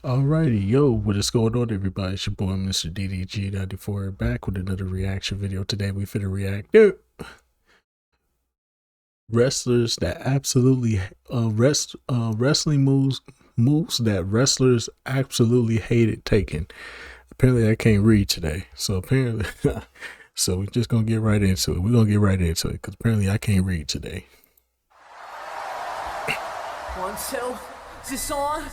Alrighty, yo, what is going on, everybody? It's your boy, Mr. DDG94, back with another reaction video. Today, we finna react to wrestlers that absolutely, wrestling moves that wrestlers absolutely hated taking. Apparently, I can't read today, so so we're just gonna get right into it. We're gonna get right into it, because apparently I can't read today. 1, 2, is this on?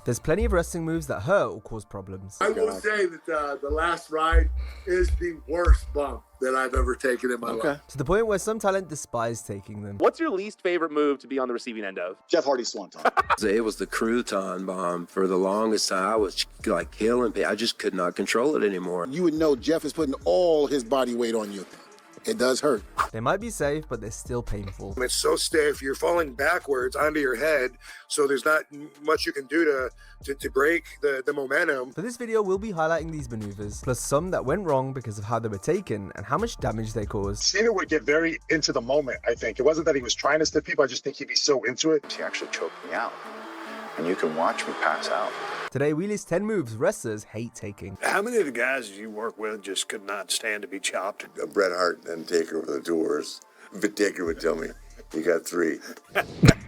There's plenty of wrestling moves that hurt or cause problems. I will say that the last ride is the worst bump that I've ever taken in my life. To the point where some talent despise taking them. What's your least favorite move to be on the receiving end of? Jeff Hardy's Swanton. It was the crouton bomb. For the longest time, I was like killing people. I just could not control it anymore. You would know Jeff is putting all his body weight on you. It does hurt. They might be safe, but they're still painful. It's so stiff. You're falling backwards onto your head, so there's not much you can do to break the momentum. For this video, we'll be highlighting these maneuvers, plus some that went wrong because of how they were taken and how much damage they caused. Cena would get very into the moment, I think. It wasn't that he was trying to stiff people, I just think he'd be so into it. He actually choked me out, and you can watch me pass out. Today, we list 10 moves wrestlers hate taking. How many of the guys you work with just could not stand to be chopped? Bret Hart and Taker were the doors. But Taker would tell me, you got 3.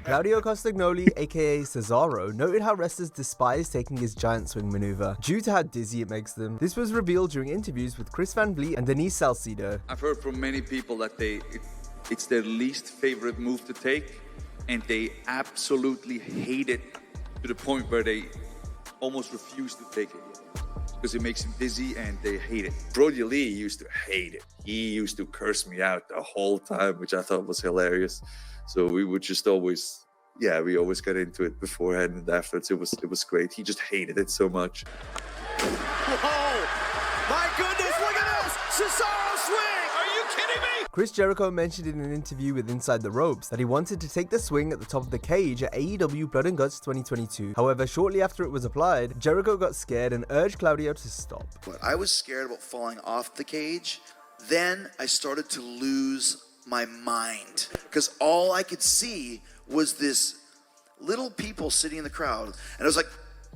Claudio Castagnoli, aka Cesaro, noted how wrestlers despise taking his giant swing maneuver due to how dizzy it makes them. This was revealed during interviews with Chris Van Vliet and Denise Salcedo. I've heard from many people that it's their least favorite move to take, and they absolutely hate it to the point where they almost refuse to take it because it makes them dizzy and they hate it. Brody Lee used to hate it. He used to curse me out the whole time, which I thought was hilarious. So we would just always, we always got into it beforehand and afterwards. It was great. He just hated it so much. Whoa! My goodness, look at this! Cesaro swing! Are you kidding me? Chris Jericho mentioned in an interview with Inside the Ropes that he wanted to take the swing at the top of the cage at AEW Blood and Guts 2022. However, shortly after it was applied, Jericho got scared and urged Claudio to stop. I was scared about falling off the cage. Then I started to lose my mind because all I could see was this little people sitting in the crowd. And I was like,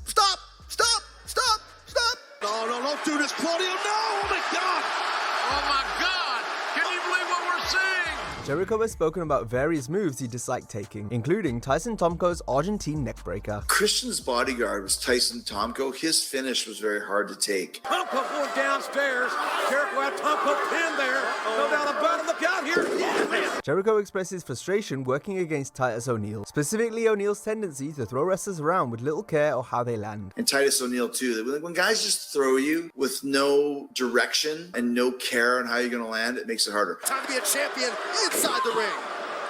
stop, stop, stop, stop. No, don't do this, Claudio. No, oh my God. Oh my God! Can you believe what we're seeing? Jericho has spoken about various moves he disliked taking, including Tyson Tomko's Argentine neckbreaker. Christian's bodyguard was Tyson Tomko. His finish was very hard to take. Tomko going downstairs. Jericho had Tomko pinned there. Go down the bottom. Look out here. Yeah, man. Jericho expresses frustration working against Titus O'Neil, specifically O'Neil's tendency to throw wrestlers around with little care or how they land. And Titus O'Neil too. When guys just throw you with no direction and no care on how you're going to land, it makes it harder. Time to be a champion inside the ring.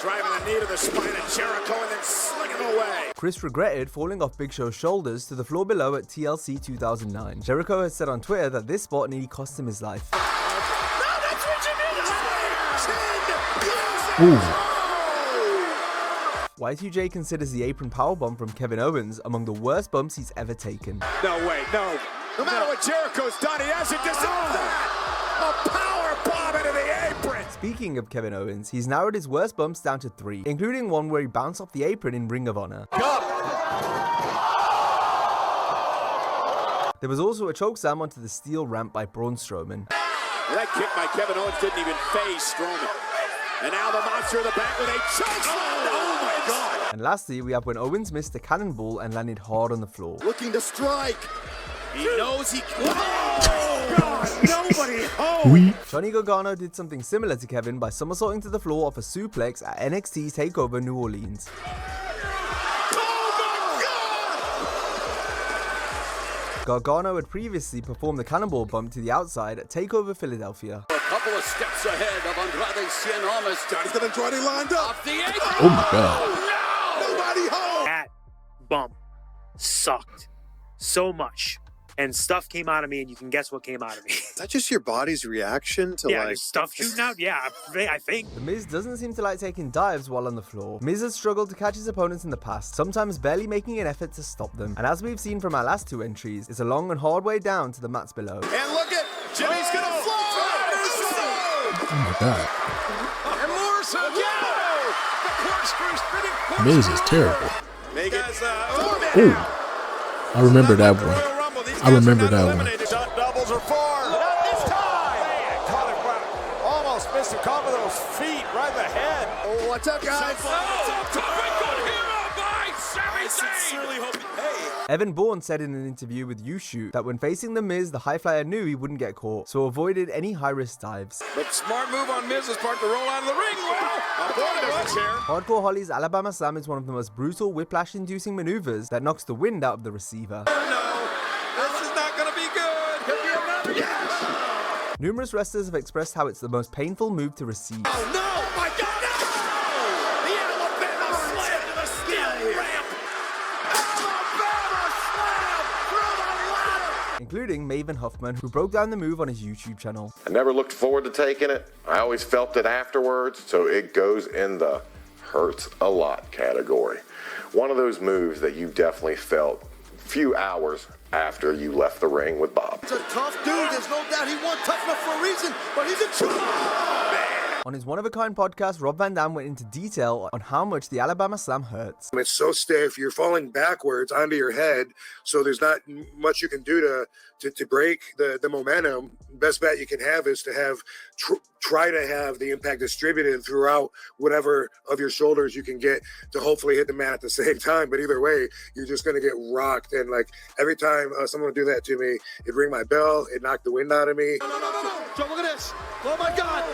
Driving the knee to the spine of Jericho and then slinging away. Chris regretted falling off Big Show's shoulders to the floor below at TLC 2009. Jericho has said on Twitter that this spot nearly cost him his life. No, that's what you need. Y2J considers the apron powerbomb from Kevin Owens among the worst bumps he's ever taken. No way, no. No matter what Jericho's done, he hasn't deserved that. A power bomb into the apron. Speaking of Kevin Owens, he's narrowed his worst bumps down to 3, including one where he bounced off the apron in Ring of Honor. There was also a chokeslam onto the steel ramp by Braun Strowman. That kick by Kevin Owens didn't even phase Strowman. And now the monster in the back with a chokeslam. Oh my God. And lastly, we have when Owens missed a cannonball and landed hard on the floor. Looking to strike. He knows he can. Oh God, nobody home. Johnny Gargano did something similar to Kevin by somersaulting to the floor off a suplex at NXT TakeOver New Orleans. Gargano had previously performed the cannonball bump to the outside at TakeOver Philadelphia. A couple of steps ahead of Andrade Cien Almas. Johnny's got Andrade lined up. Off the apron. Oh my God. No! Nobody home. That bump sucked so much. And stuff came out of me, and you can guess what came out of me. Is that just your body's reaction to like stuff shooting out? Yeah, I think. The Miz doesn't seem to like taking dives while on the floor. Miz has struggled to catch his opponents in the past, sometimes barely making an effort to stop them. And as we've seen from our last 2 entries, it's a long and hard way down to the mats below. And look at Jimmy's gonna fly. Oh my God. And Morrison, the corkscrew spinning. Miz is terrible. Megan. Ooh. I remember that one. I remember that one. Doubles or four. Not this time. Man, caught him right. Almost missed him. Caught with those feet right in the head. Oh, what's up, guys? Evan Bourne said in an interview with YouShoot that when facing The Miz, the high flyer knew he wouldn't get caught, so avoided any high-risk dives. But smart move on Miz's part to roll out of the ring. Well, Hardcore Holly's Alabama Slam is one of the most brutal whiplash-inducing maneuvers that knocks the wind out of the receiver. this is not going to be good. Could be another. Yes. Numerous wrestlers have expressed how it's the most painful move to receive. Oh, no. Oh, my God. No. The Alabama slam to the steel ramp. Including Maven Huffman, who broke down the move on his YouTube channel. I never looked forward to taking it. I always felt it afterwards, so it goes in the hurts a lot category. One of those moves that you definitely felt a few hours after you left the ring with Bob. It's a tough dude. There's no doubt he won tough enough for a reason, but he's a trouble. On his One of a Kind podcast, Rob Van Dam went into detail on how much the Alabama Slam hurts. It's so stiff, you're falling backwards onto your head, so there's not much you can do to break the momentum. Best bet you can have is to have try to have the impact distributed throughout whatever of your shoulders you can get to hopefully hit the mat at the same time. But either way, you're just going to get rocked. And like every time someone would do that to me, it'd ring my bell, it knocked the wind out of me. No. Joe, look at this. Oh, my God.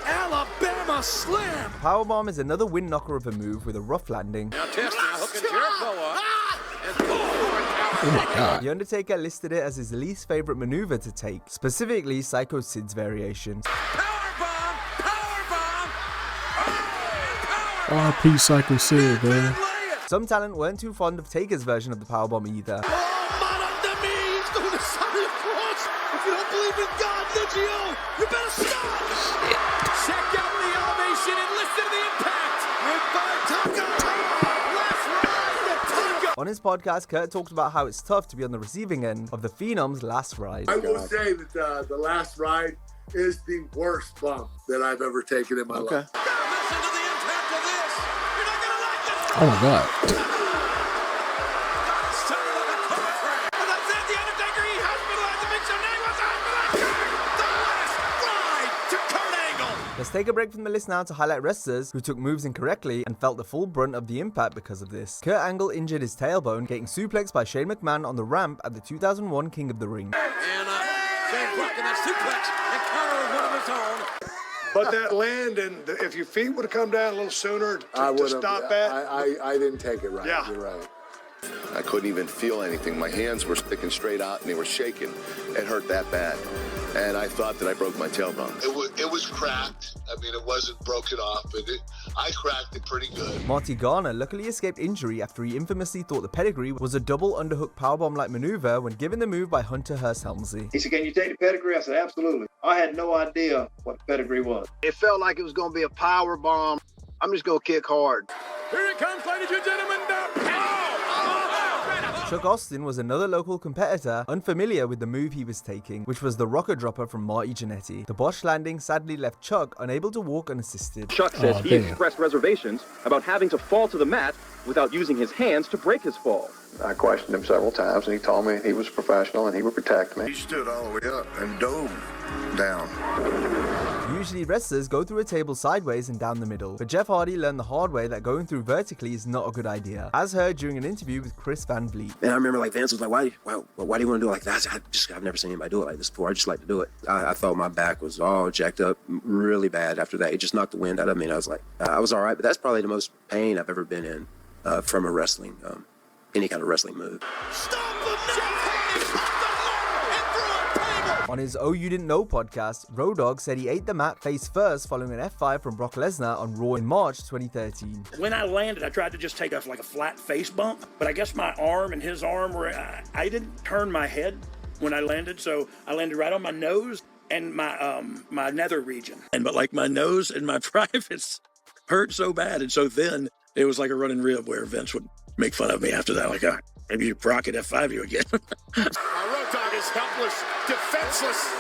Alabama Slam! Powerbomb is another wind knocker of a move with a rough landing. Now testing, hooking Jericho up. Oh my God. The Undertaker listed it as his least favorite maneuver to take, specifically Psycho Sid's variation. R.I.P. Psycho Sid, man. Some talent weren't too fond of Taker's version of the powerbomb either. If you don't believe in God, Legio, you better stop! Check out the elevation and listen to the impact! Goodbye, Tonga! Last ride to Tonga! On his podcast, Kurt talked about how it's tough to be on the receiving end of the Phenom's last ride. I will say that the last ride is the worst bump that I've ever taken in my life. Listen to the impact of this! You're not gonna like this! Oh my God. Let's take a break from the list now to highlight wrestlers who took moves incorrectly and felt the full brunt of the impact because of this. Kurt Angle injured his tailbone, getting suplexed by Shane McMahon on the ramp at the 2001 King of the Ring. And Shane blocking that suplex and counter with one of his own. But that land, and if your feet would have come down a little sooner to stop that. I didn't take it right. Yeah. You're right. I couldn't even feel anything. My hands were sticking straight out and they were shaking. It hurt that bad. And I thought that I broke my tailbone. It was cracked. I mean, it wasn't broken off, but I cracked it pretty good. Marty Garner luckily escaped injury after he infamously thought the pedigree was a double underhook powerbomb-like maneuver when given the move by Hunter Hearst Helmsley. He said, "Can you take the pedigree?" I said, "Absolutely." I had no idea what the pedigree was. It felt like it was going to be a power bomb. I'm just going to kick hard. Here it comes, ladies and gentlemen. Chuck Austin was another local competitor unfamiliar with the move he was taking, which was the rocker dropper from Marty Jannetty. The botched landing sadly left Chuck unable to walk unassisted. Chuck says he expressed reservations about having to fall to the mat without using his hands to break his fall. I questioned him several times, and he told me he was a professional and he would protect me. He stood all the way up and dove down. Usually wrestlers go through a table sideways and down the middle, but Jeff Hardy learned the hard way that going through vertically is not a good idea, as heard during an interview with Chris Van Vliet. And I remember like Vince was like, why do you want to do it like that? I've never seen anybody do it like this before. I just like to do it. I thought my back was all jacked up really bad after that. It just knocked the wind out of me, and I was like, I was all right, but that's probably the most pain I've ever been in from a wrestling, any kind of wrestling move. On his Oh You Didn't Know podcast, Road Dogg said he ate the mat face first following an F5 from Brock Lesnar on Raw in March 2013. When I landed, I tried to just take a flat face bump, but I guess my arm and his arm were, I didn't turn my head when I landed, so I landed right on my nose and my nether region. But like my nose and my privates hurt so bad, and so then it was like a running rib where Vince would make fun of me after that, like, maybe Brock could F5 you again. Road Dogg is helpless, defenseless.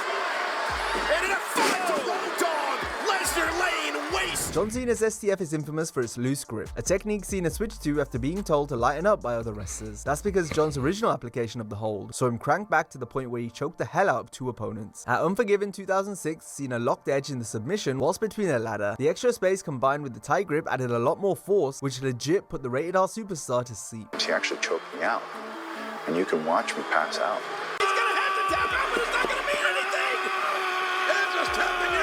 And in a fight to Road Dogg, Lesnar laying waste. John Cena's STF is infamous for its loose grip, a technique Cena switched to after being told to lighten up by other wrestlers. That's because John's original application of the hold saw him crank back to the point where he choked the hell out of 2 opponents. At Unforgiven 2006, Cena locked Edge in the submission whilst between a ladder. The extra space combined with the tight grip added a lot more force, which legit put the Rated R superstar to sleep. She actually choked me out, and you can watch me pass out.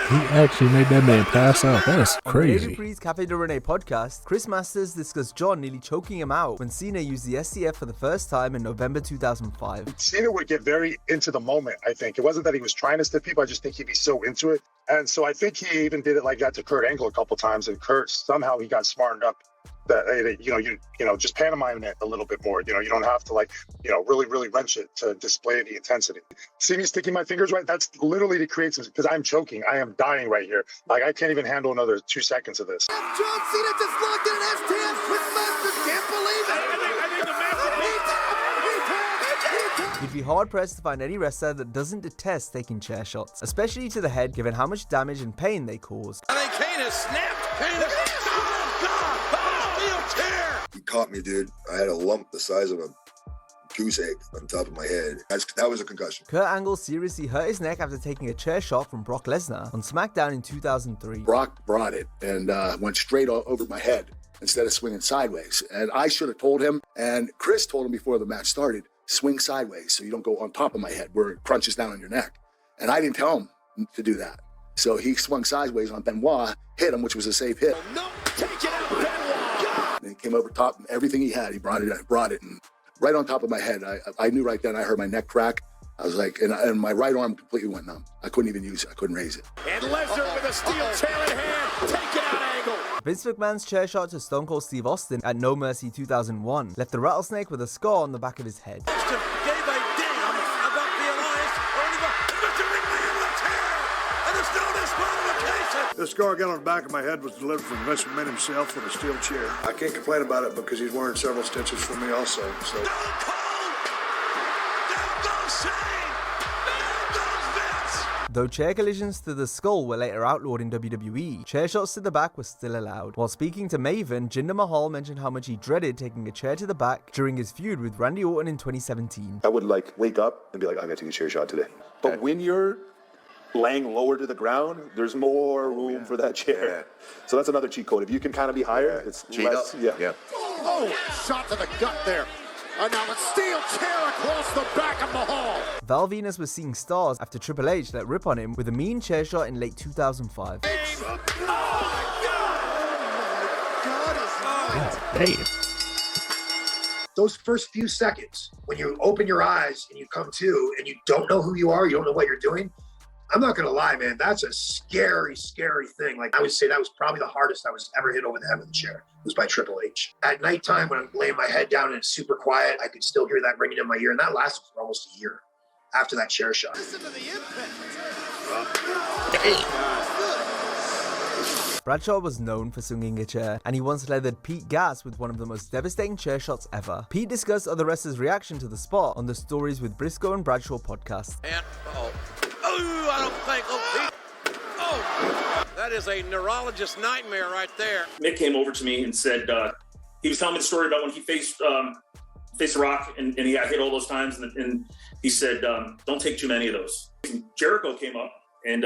He actually made that man pass out. That's crazy. On the AW's Cafe de Rene podcast, Chris Masters discussed John nearly choking him out when Cena used the STF for the first time in November 2005. Cena would get very into the moment, I think. It wasn't that he was trying to stiff people, I just think he'd be so into it. And so I think he even did it like that to Kurt Angle a couple times, and Kurt, somehow he got smartened up that, just pantomime it a little bit more. You don't have to really wrench it to display the intensity. See me sticking my fingers right? That's literally to create some, because I'm choking. I am dying right here. Like, I can't even handle another 2 seconds of this. John Cena just logged in an STF. Chris Masters can't believe it. You'd be hard-pressed to find any wrestler that doesn't detest taking chair shots, especially to the head, given how much damage and pain they cause. I think Kane has snapped. He caught me, dude. I had a lump the size of a goose egg on top of my head. That was a concussion. Kurt Angle seriously hurt his neck after taking a chair shot from Brock Lesnar on SmackDown in 2003. Brock brought it and went straight over my head instead of swinging sideways. And I should have told him, and Chris told him before the match started, swing sideways so you don't go on top of my head where it crunches down on your neck. And I didn't tell him to do that. So he swung sideways on Benoit, hit him, which was a safe hit. No, take it out, Benoit! And he came over top, and everything he had, he brought it, and right on top of my head. I knew right then, I heard my neck crack. I was like, and my right arm completely went numb. I couldn't even use it. I couldn't raise it. And Lesnar with a steel chair in hand. Take it out, Angle. Vince McMahon's chair shot to Stone Cold Steve Austin at No Mercy 2001 left the rattlesnake with a scar on the back of his head. The scar I got on the back of my head was delivered from Vince McMahon himself with a steel chair. I can't complain about it because he's wearing several stitches for me also. So. Though chair collisions to the skull were later outlawed in WWE, chair shots to the back were still allowed. While speaking to Maven, Jinder Mahal mentioned how much he dreaded taking a chair to the back during his feud with Randy Orton in 2017. I would wake up and be like, I'm going to take a chair shot today. But when you're laying lower to the ground, there's more room for that chair. Yeah. So that's another cheat code. If you can kind of be higher, it's less. Yeah. Oh, shot to the gut there. And now a steel chair across the back of Mahal. Val Venus was seeing stars after Triple H let rip on him with a mean chair shot in late 2005. Damn. Those first few seconds, when you open your eyes and you come to and you don't know who you are, you don't know what you're doing, I'm not going to lie, man, that's a scary, scary thing. Like, I would say that was probably the hardest I was ever hit over the head with a chair. It was by Triple H. At nighttime, when I'm laying my head down and it's super quiet, I could still hear that ringing in my ear, and that lasted for almost a year after that chair shot. Listen to the impact. Bradshaw was known for swinging a chair, and he once leathered Pete Gas with one of the most devastating chair shots ever. Pete discussed other wrestlers' reaction to the spot on the Stories with Briscoe and Bradshaw podcast. And, I don't think, Pete. That is a neurologist's nightmare right there. Mick came over to me and said, he was telling me the story about when he faced The Rock and he got hit all those times. And he said, don't take too many of those. And Jericho came up and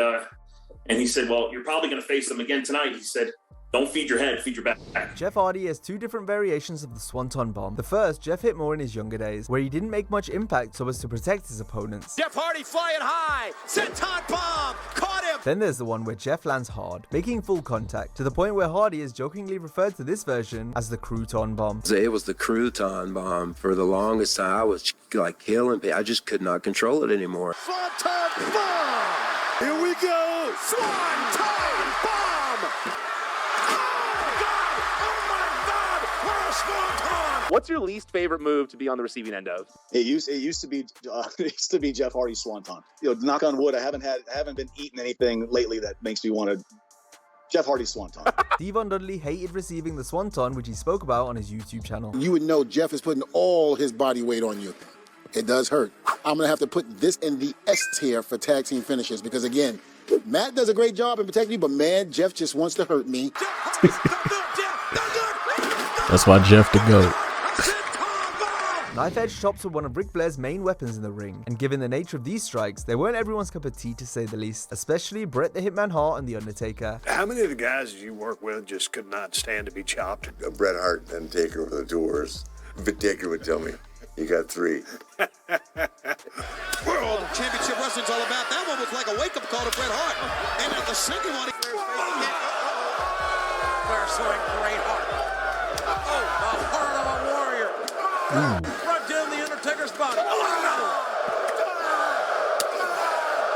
he said, well, you're probably going to face them again tonight. He said, don't feed your head, feed your back. Jeff Hardy has 2 different variations of the Swanton Bomb. The first, Jeff hit more in his younger days, where he didn't make much impact so as to protect his opponents. Jeff Hardy flying high, Swanton Bomb, caught him. Then there's the one where Jeff lands hard, making full contact, to the point where Hardy has jokingly referred to this version as the Crouton Bomb. It was the Crouton Bomb for the longest time. I was like killing people. I just could not control it anymore. Swanton Bomb. Here we go. Swanton Bomb. What's your least favorite move to be on the receiving end of? It used to be Jeff Hardy's Swanton. Knock on wood, I haven't been eating anything lately that makes me want to. Jeff Hardy's Swanton. Devon Dudley hated receiving the Swanton, which he spoke about on his YouTube channel. You would know Jeff is putting all his body weight on you. It does hurt. I'm going to have to put this in the S tier for tag team finishes because, again, Matt does a great job in protecting me, but man, Jeff just wants to hurt me. That's why Jeff the GOAT. Knife edge chops were one of Ric Flair's main weapons in the ring, and given the nature of these strikes, they weren't everyone's cup of tea to say the least, especially Bret the Hitman Hart and The Undertaker. How many of the guys you work with just could not stand to be chopped? Bret Hart and Taker were the two worst. But Taker would tell me, you got 3. World Championship Wrestling's all about. That one was like a wake-up call to Bret Hart. And the second one, Flair showing great heart. Oh, the heart of a warrior. Right down the Undertaker's body.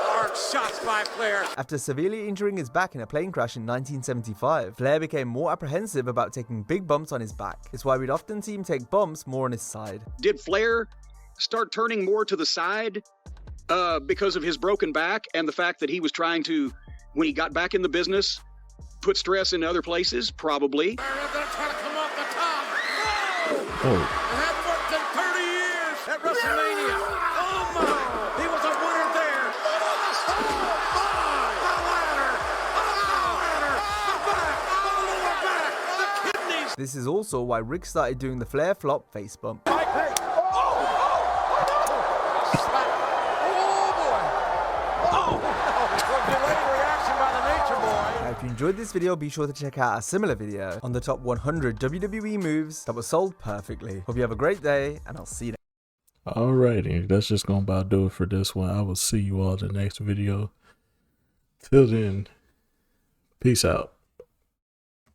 Hard shots by Flair. After severely injuring his back in a plane crash in 1975, Flair became more apprehensive about taking big bumps on his back. It's why we'd often see him take bumps more on his side. Did Flair start turning more to the side because of his broken back and the fact that he was trying to, when he got back in the business, put stress in other places? Probably. Oh. Had worked in 30 years at WrestleMania. Oh my! He was a winner there. The kidneys. This is also why Rick started doing the Flair flop face bump. If you enjoyed this video, be sure to check out a similar video on the top 100 WWE moves that were sold perfectly. Hope you have a great day, and I'll see you next. Alrighty, that's just gonna about do it for this one. I will see you all in the next video. Till then, peace out.